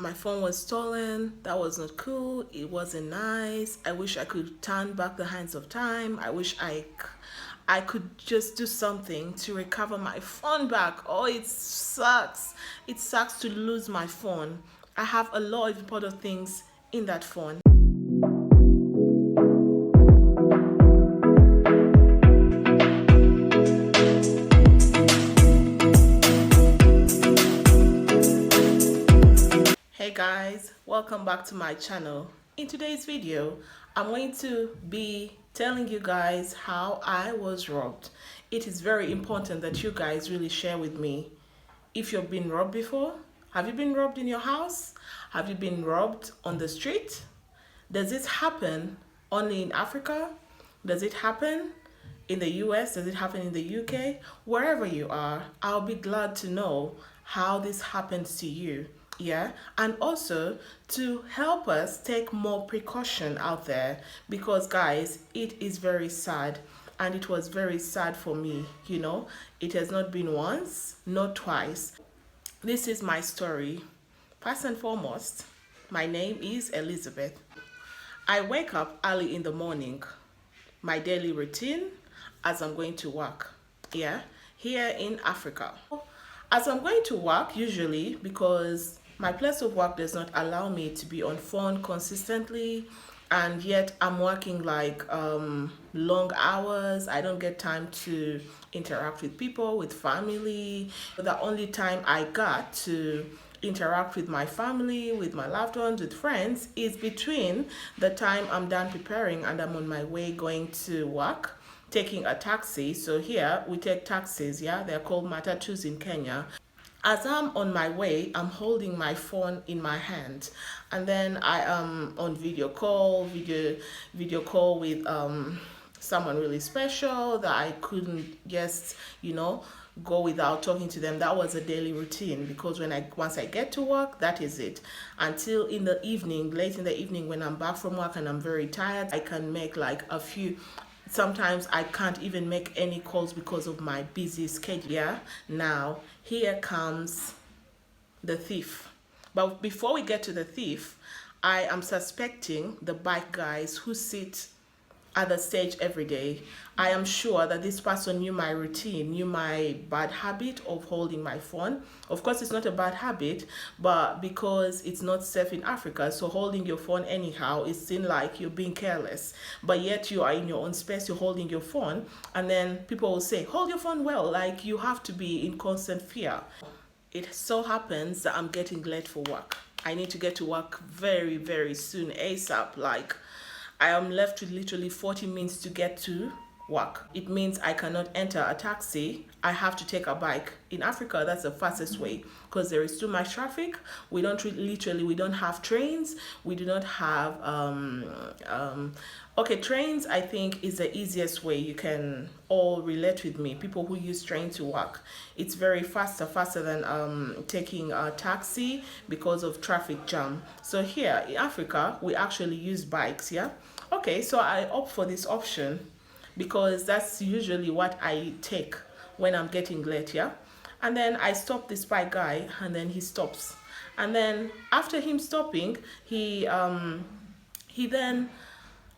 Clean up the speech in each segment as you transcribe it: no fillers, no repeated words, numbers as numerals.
My phone was stolen. That was not cool. It wasn't nice. I wish I could turn back the hands of time. I wish I could just do something to recover my phone back. Oh, it sucks. It sucks to lose my phone. I have a lot of important things in that phone. Hey guys, welcome back to my channel. In today's video, I'm going to be telling you guys how I was robbed. It is very important that you guys really share with me if you've been robbed before. Have you been robbed in your house? Have you been robbed on the street? Does it happen only in Africa? Does it happen in the US? Does it happen in the UK? Wherever you are, I'll be glad to know how this happens to you. Yeah, and also to help us take more precaution out there, because guys, it is very sad, and it was very sad for me. It has not been once, not twice. This is my story. First and foremost, my name is Elizabeth. I wake up early in the morning, my daily routine as I'm going to work, here in Africa. As I'm going to work, usually, because my place of work does not allow me to be on phone consistently, and yet I'm working like long hours. I don't get time to interact with people, with family. The only time I got to interact with my family, with my loved ones, with friends is between the time I'm done preparing and I'm on my way going to work, taking a taxi. So here we take taxis, they're called matatus in Kenya. As I'm on my way, I'm holding my phone in my hand, and then I am on video call with someone really special that I couldn't just go without talking to them. That was a daily routine, because once I get to work, that is it. Until in the evening, late in the evening, when I'm back from work and I'm very tired, I can make like a few. Sometimes I can't even make any calls because of my busy schedule. Now, here comes the thief. But before we get to the thief, I am suspecting the bike guys who sit at the stage every day. I am sure that this person knew my routine, knew my bad habit of holding my phone. Of course, it's not a bad habit, but because it's not safe in Africa, so holding your phone anyhow, it seems like you're being careless. But yet you are in your own space, you're holding your phone, and then people will say, hold your phone well, like you have to be in constant fear. It so happens that I'm getting late for work. I need to get to work very, very soon, ASAP. Like, I am left with literally 40 minutes to get to work. It means I cannot enter a taxi. I have to take a bike. In Africa, that's the fastest way, because there is too much traffic. We don't have trains. We do not have trains, I think, is the easiest way. You can all relate with me, people who use train to work. It's very faster than taking a taxi because of traffic jam. So here in Africa, we actually use bikes. Okay, so I opt for this option because that's usually what I take when I'm getting late. And then I stop this bike guy, and then he stops, and then after him stopping,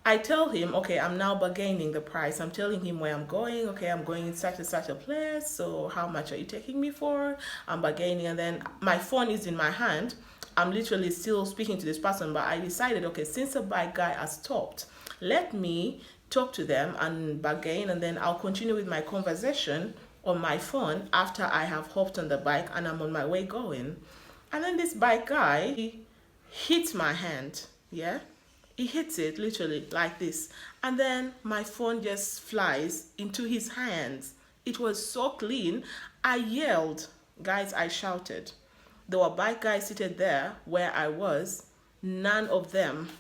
I tell him, okay, I'm now bargaining the price. I'm telling him where I'm going. Okay, I'm going in such a place. So how much are you taking me for? I'm bargaining, and then my phone is in my hand. I'm literally still speaking to this person, but I decided, okay, since the bike guy has stopped, let me talk to them and bargain, and then I'll continue with my conversation on my phone after I have hopped on the bike and I'm on my way going. And then this bike guy, he hits my hand. He hits it literally like this, and then my phone just flies into his hands. It was so clean. I yelled, guys, I shouted. There were bike guys seated there where I was. None of them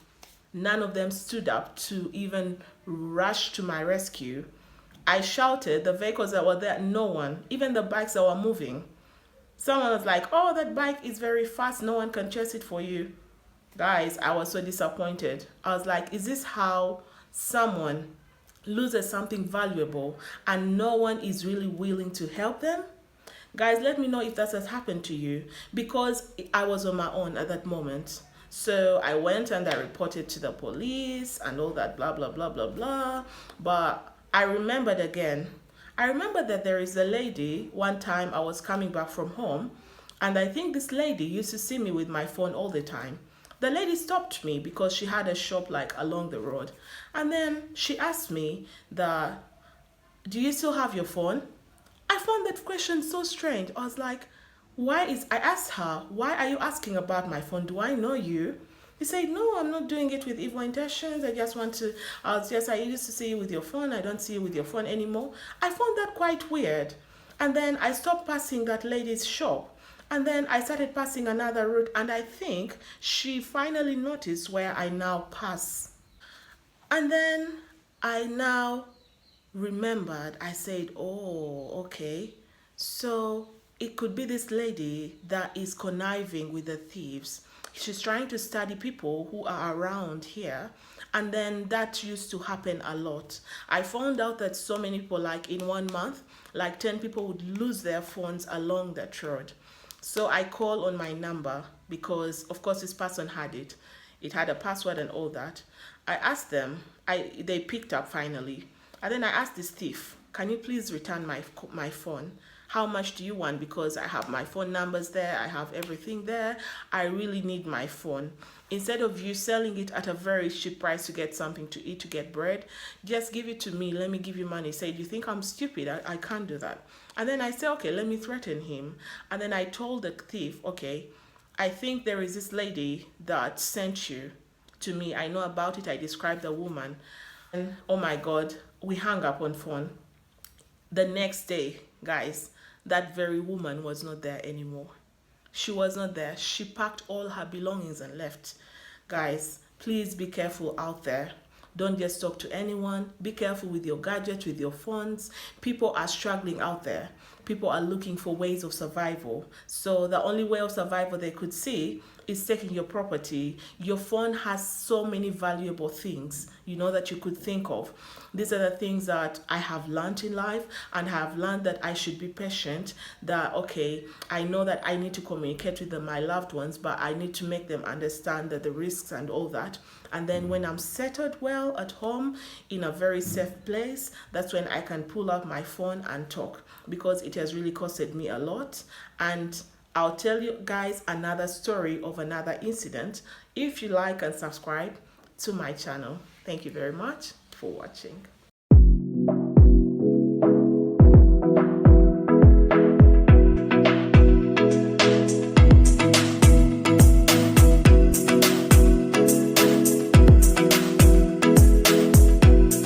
stood up to even rush to my rescue. I shouted. The vehicles that were there, no one, even the bikes that were moving. Someone was like, oh, that bike is very fast, no one can chase it for you. Guys, I was so disappointed. I was like, is this how someone loses something valuable and no one is really willing to help them? Guys, let me know if that has happened to you, because I was on my own at that moment. So I went and I reported to the police and all that, blah, blah, blah, blah, blah. But I remembered again. I remember that there is a lady, one time I was coming back from home, and I think this lady used to see me with my phone all the time. The lady stopped me because she had a shop like along the road. And then she asked me that, do you still have your phone? I found that question so strange. I was like, I asked her, why are you asking about my phone? Do I know you? He said, no, I'm not doing it with evil intentions. I just want to, I used to see you with your phone. I don't see you with your phone anymore. I found that quite weird. And then I stopped passing that lady's shop. And then I started passing another route. And I think she finally noticed where I now pass. And then I now remembered, I said, oh, okay. So it could be this lady that is conniving with the thieves. She's trying to study people who are around here. And then that used to happen a lot. I found out that so many people, like in 1 month, like 10 people would lose their phones along that road. So I call on my number because, of course, this person had it. It had a password and all that. I asked them, they picked up finally. And then I asked this thief, can you please return my phone? How much do you want? Because I have my phone numbers there. I have everything there. I really need my phone. Instead of you selling it at a very cheap price to get something to eat, to get bread, just give it to me. Let me give you money. Say, do you think I'm stupid? I can't do that. And then I said, okay, let me threaten him. And then I told the thief, okay, I think there is this lady that sent you to me. I know about it. I described the woman. And oh my God, we hung up on phone. The next day, guys, that very woman was not there anymore. She was not there. She packed all her belongings and left. Guys, please be careful out there. Don't just talk to anyone. Be careful with your gadgets, with your phones. People are struggling out there. People are looking for ways of survival. So the only way of survival they could see is taking your property. Your phone has so many valuable things, that you could think of. These are the things that I have learned in life, and have learned that I should be patient, that, okay, I know that I need to communicate with my loved ones, but I need to make them understand that the risks and all that. And then when I'm settled well at home in a very safe place, that's when I can pull out my phone and talk, because it has really costed me a lot. And I'll tell you guys another story of another incident if you like and subscribe to my channel. Thank you very much for watching.